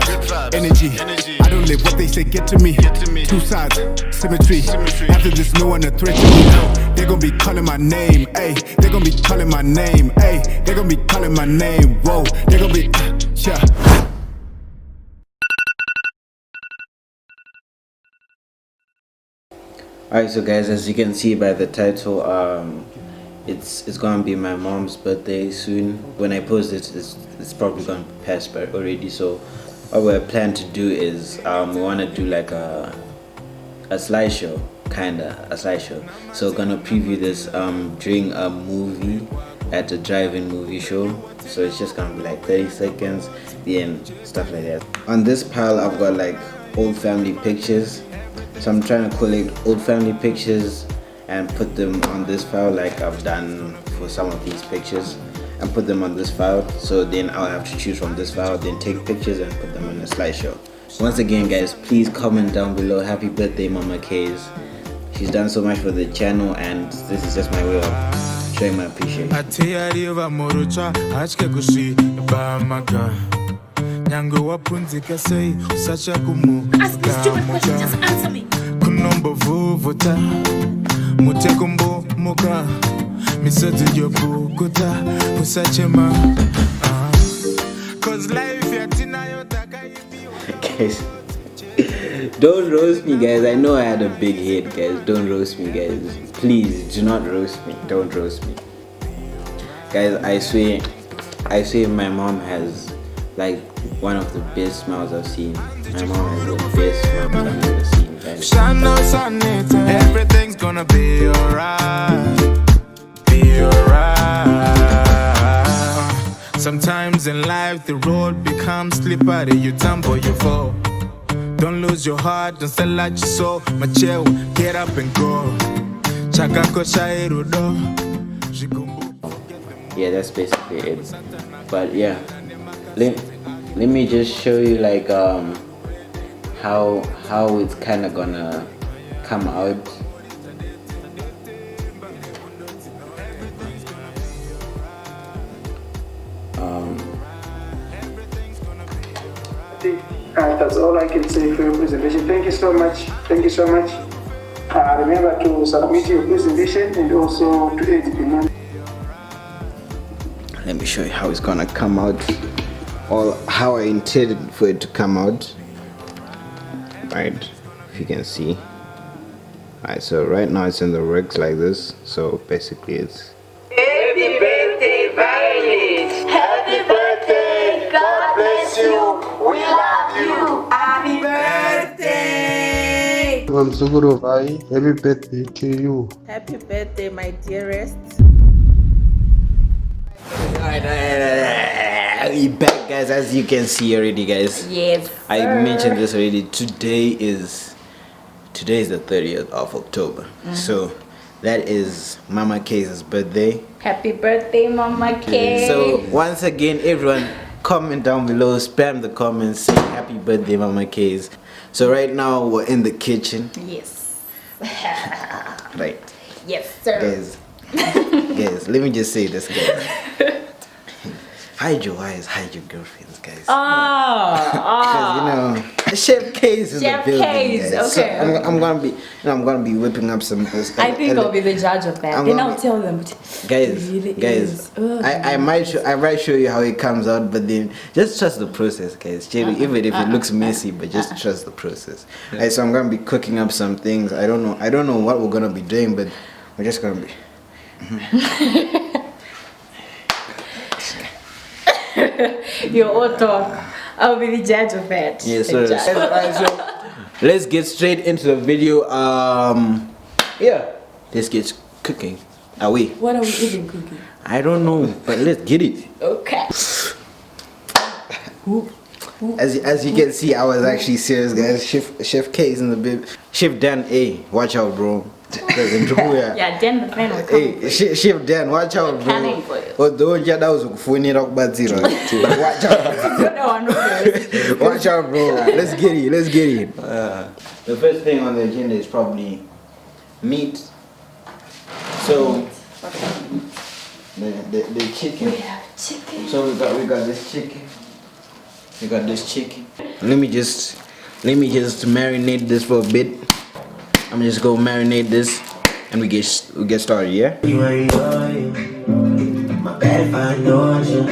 vibes, energy. I don't let what they say get to me. Two sides, symmetry. After this, no one a threat to me. They're gonna be calling my name, ayy. They're gonna be calling my name, ayy. They're gonna be calling my name, whoa. They're gonna be, yeah. Alright, so guys, as you can see by the title, it's gonna be my mom's birthday soon. When I post it, it's probably gonna pass by already. So what we're planning to do is we wanna do like a slideshow, kinda a slideshow. So we're gonna preview this during a movie at a drive-in movie show. So it's just gonna be like 30 seconds, the end, stuff like that. On this pile, I've got like old family pictures. So I'm trying to collect old family pictures and put them on this file like I've done for some of these pictures, and put them on this file. So then I'll have to choose from this file, then take pictures and put them on a slideshow. Once again guys, please comment down below, happy birthday Mama KAYZ. She's done so much for the channel and this is just my way of showing my appreciation. Ask me stupid questions, just answer me. Guys, don't roast me guys. I know I had a big head guys. Don't roast me guys. Please do not roast me. Don't roast me. Guys, I swear my mom has like one of the best smiles I've seen. My mom has the best smiles I've ever seen, guys. Everything's gonna be alright. Be alright. Sometimes in life the road becomes slippery. You tumble, you fall. Don't lose your heart, don't sell out your soul. Macheo, get up and go. Yeah, that's basically it. But yeah, let me just show you like how it's kind of gonna come out. That's all I can say for your presentation. Thank you so much. Thank you so much. Remember to submit your presentation and also to edit the money. Let me show you how it's gonna come out, or how I intended for it to come out. Right, if you can see. Alright, so right now it's in the works like this. So basically it's happy birthday, Violet. Happy birthday. God bless you. We love you. Happy birthday. I'm Suguru Vai. Happy birthday to you. Happy birthday, my dearest. Alright, we back guys, as you can see already guys. Yes, sir. I mentioned this already. Today is the 30th of October. So that is Mama KAYZ's birthday. Happy birthday, Mama K. So once again, everyone comment down below, spam the comments, say happy birthday Mama KAYZ. So right now we're in the kitchen. Yes. Right. Yes, sir. Guys, let me just say this guys. Hide your eyes, hide your girlfriends, guys. Because you know, Chef KAYZ is the building, KAYZ, guys. okay. So I'm gonna be whipping up some. I think I'll be the judge of that. Then I'll tell them. Guys, I might show you how it comes out, but then just trust the process, guys. Even if it looks messy, but just trust the process. Right, so I'm gonna be cooking up some things. I don't know what we're gonna be doing, but we're just gonna be. You all talk. I'll be the judge of that. Yes, sir. Alright, so let's get straight into the video. Yeah, let's get cooking. Are we? What are we even cooking? I don't know, but let's get it. Okay. As you can see, I was actually serious, guys. Chef KAYZ in the bib. Chef Dan, hey, watch out, bro. Yeah, Dan the fan will come. Hey, Chef Dan, watch out, bro. Canning for you. Although that was funny rock bad zero. Watch out. Watch out, bro. Let's get it. The first thing on the agenda is probably meat. So the chicken. We have chicken. So we got this chicken. You got this chicken. Let me just marinate this for a bit. I'm just gonna marinate this, and we get started. Yeah. My bad if I ignored you.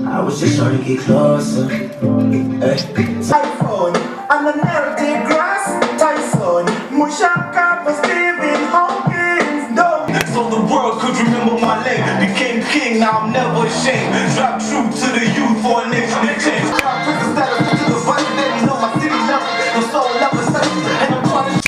I was just trying to get closer. Typhoon, I'm the narrative grass. Tyson, Mushaka for Stephen Hawkins. No. So the world could remember my name. Became king, now I'm never ashamed. Drop true to the youth for a nation to change. Drop prison status to the body, then you know my city level. The soul level study, and I'm trying to.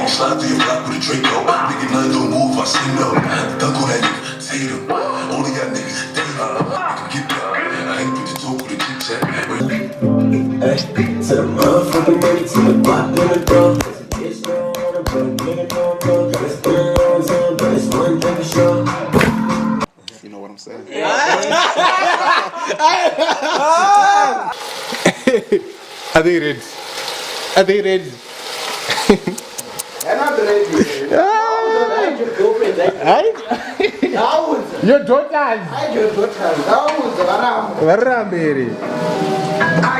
Slide through your block with a Draco. Nigga, none don't move, I see no. Dunk on that nigga, take him. Only got niggas, date him. Get that. I ain't with the talk with a chit chat. Hey, to the motherfucking baby, to the block in the door. It's no on the block, nigga, no, it's girls on, but it's one thing for sure. You know what I'm saying? Are they ready? Are they ready? I'm not ready. Your daughters. I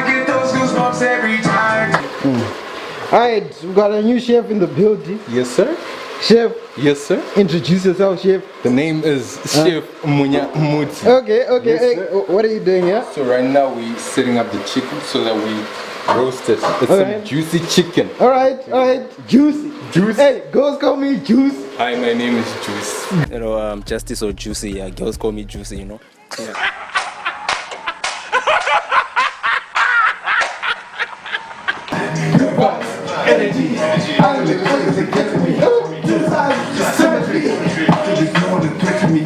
get those goosebumps every time. Alright, we got a new chef in the building. Yes, sir. Chef, Yes, sir. introduce yourself, chef. The name is Chef Munya Muti. Okay, Yes, hey, sir. what are you doing here? So right now we're setting up the chicken so that we roast it. It's Alright. some juicy chicken. Alright, juicy. Juice. Hey, girls call me Juice. Hi, my name is Juice. You know, Justice or Juicy, yeah, girls call me Juicy, you know. Yeah. Energy. I don't know what is against me. Two sides, symmetry. They just know the threat to me.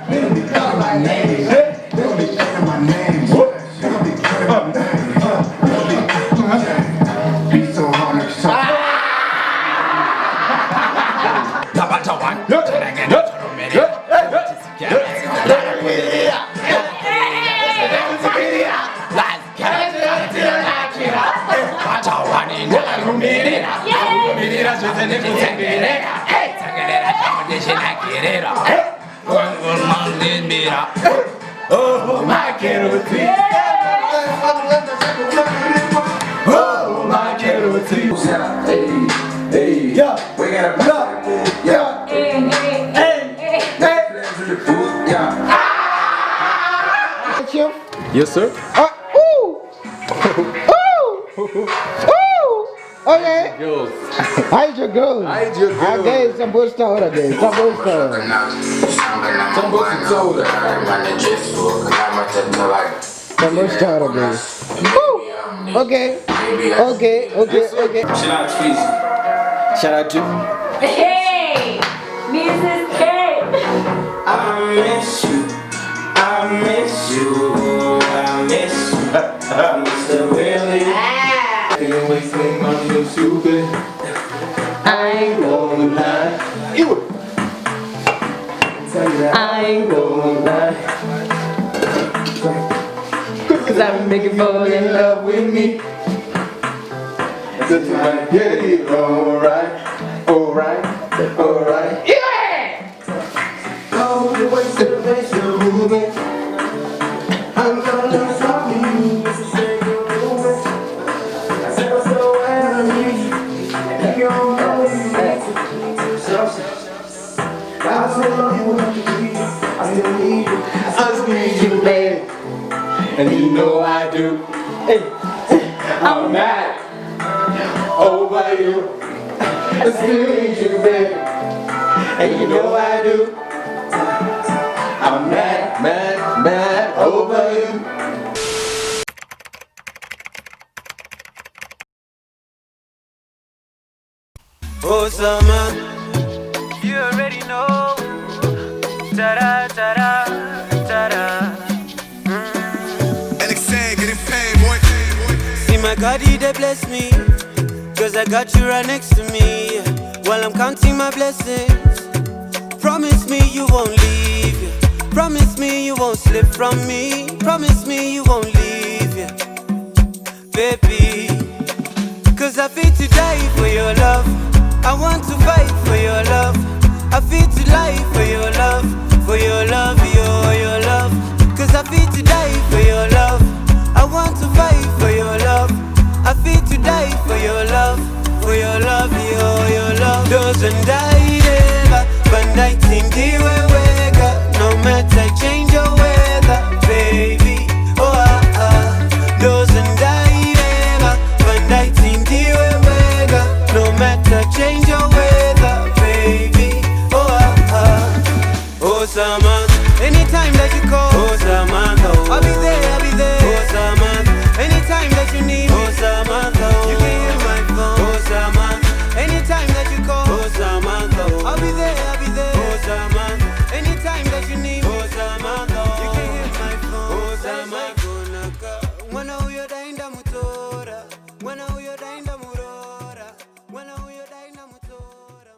They don't be calling my name. They don't be calling my name. They don't be calling my name. Be so hard next time. Oh, my carotene. Oh, my carotene. Hey, yeah, we got a block. Yeah, hey. Chef. Yes, sir. Okay. Girls. Hide your girls. Hide your girls. Okay, sambusta, what are they? Sambusta. Sambusta, what are they? Woo! Okay. Shout out to Feezy. Shout out to. Hey, Mrs. K. I miss you. I miss you. Mr. Willie. Can't wait for my new stupid. I ain't gonna lie. I ain't gonna lie. Cause I've been making fall in love with me. Just to get it alright. Yeah! Oh, the way to the face you're moving. I'm gonna stop you. It's a shame you're moving. I said I'm so angry. And you don't know you need to keep yourself. I still love you when you leave. I still need you. I still need you, babe. And you know I do. I'm mad over you. I still need you, babe. And you know I do. I'm mad over you. Oh, summer, you already know. Ta-da, ta-da, ta-da. my God, He dey bless me, cause I got you right next to me. While I'm counting my blessings, promise me you won't leave, yeah. Promise me you won't slip from me. Promise me you won't leave, yeah. Baby, cause I feel to die for your love. I want to fight for your love. I feel to die for your love. For your love, your love. Cause I feel to die for your love. I want to fight for your love. I feel to die for your love. For your love, your love. Doesn't die ever, but night in the wega. No matter change your weather, baby. Oh doesn't die ever, but night in the wega. No matter change your weather, baby. Oh Samantha, anytime that you call, oh Samantha, I'll be there, I'll be there. Oh Samantha, anytime that you need me, oh Samantha, you can hear my phone. Oh Samantha, anytime that you call, oh Samantha, I'll be there, I'll be there. Oh Samantha, anytime that you need me, oh Samantha, you can hear my phone. Oh Samantha, wana uyo dainda mutora, wana uyo dainda murora, wana uyo dainda mutora.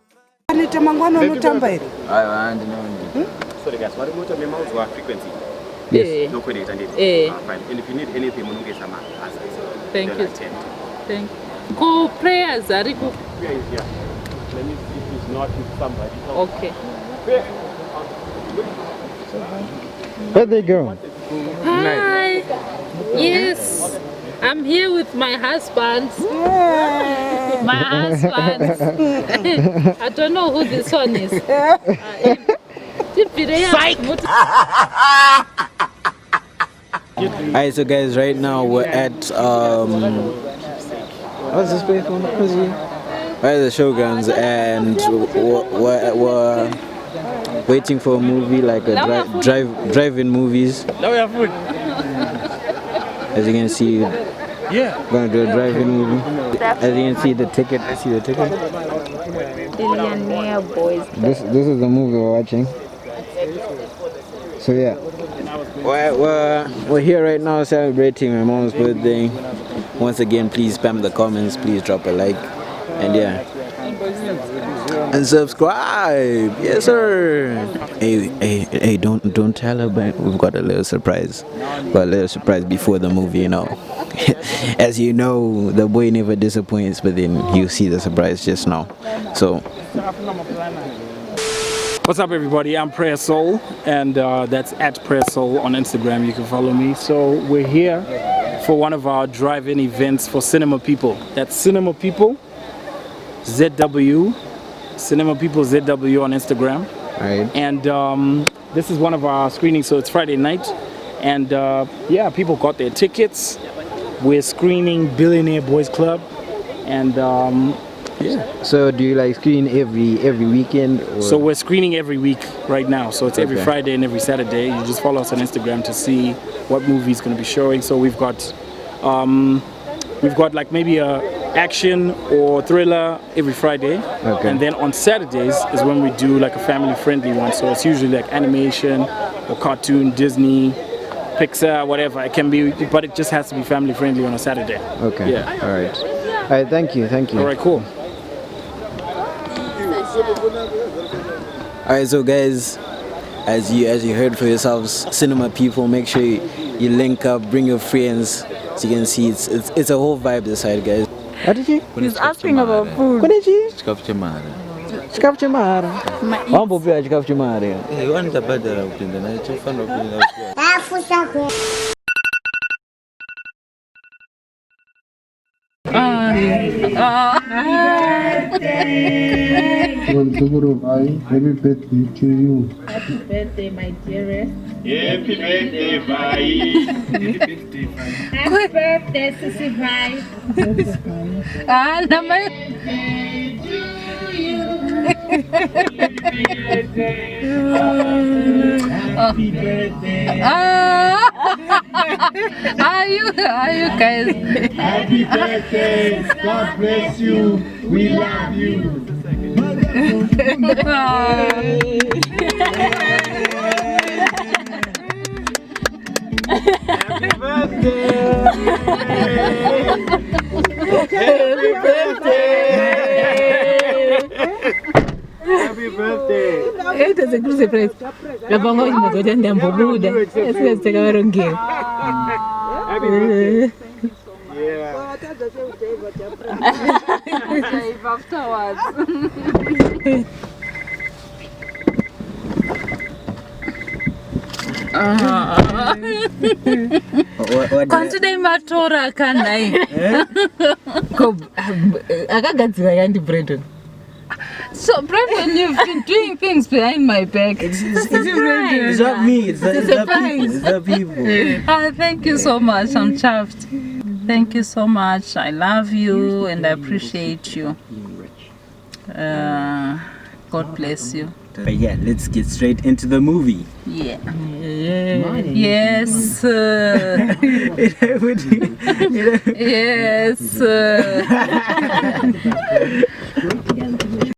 Anita mangwana unotamba iri? Ayi ndinondi. Sorry guys, what about the amount of frequency? Yes. No credit and it. Fine. And if you need anything, we get some answers. Thank you. Thank you. Go prayers, Ariku. Prayer is here. Let me see if it's not with somebody. Okay. Where they go? Hi. Yes. I'm here with my husband. My husband. I don't know who this one is. Alright, so guys, right now we're at what's this place called? We're at the Shoguns, and we're waiting for a movie, like a drive-in movies. Now we have food. As you can see, yeah, we're gonna do a drive-in movie. As you can see the ticket, I see the ticket. Billionaire boys. This is the movie we're watching. So yeah, we're here right now celebrating my mom's birthday. Once again, please spam the comments, please drop a like, and yeah, and subscribe. Yes sir. Hey, don't tell her, but we've got a little surprise. Got a little surprise before the movie, you know. As you know, the boy never disappoints, but then you see the surprise just now. So what's up everybody, I'm Prayer Soul, and that's at Prayer Soul on Instagram. You can follow me. So we're here for one of our drive-in events for Cinema People. That's Cinema People ZW, Cinema People ZW on Instagram. Right. And this is one of our screenings, so it's Friday night, and yeah, people got their tickets. We're screening Billionaire Boys Club, and yeah. So do you like screen every weekend? Or? So we're screening every week right now. So it's every Friday and every Saturday. You just follow us on Instagram to see what movie is going to be showing. So we've got like maybe a action or thriller every Friday, and then on Saturdays is when we do like a family-friendly one. So it's usually like animation or cartoon, Disney, Pixar, whatever it can be, but it just has to be family-friendly on a Saturday. Okay. Yeah. All right. Thank you. All right. Cool. Alright, so guys, as you heard for yourselves, Cinema People, make sure you link up, bring your friends, so you can see it's a whole vibe this side, guys. What did you? He's asking about food. What did you? Chikafchemara. Mambo pia chikafchemara. Eh, wanda badala upenda na chofano upenda. Happy birthday to you. Happy birthday, my dearest. Happy birthday, bye. Happy birthday, Sissy Bye. Number. Happy birthday. Are you guys? Happy birthday. God bless you. We love you. Happy birthday! Happy birthday! It is a good surprise. Happy birthday. Yeah. Afterwards. Consider matora kanai. So Brandon, you've been doing things behind my back. It's not me, it's the people. Thank you so much. I'm chuffed. Thank you so much. I love you and I appreciate you. God bless you. But yeah, let's get straight into the movie. Yeah. Yes. Yes.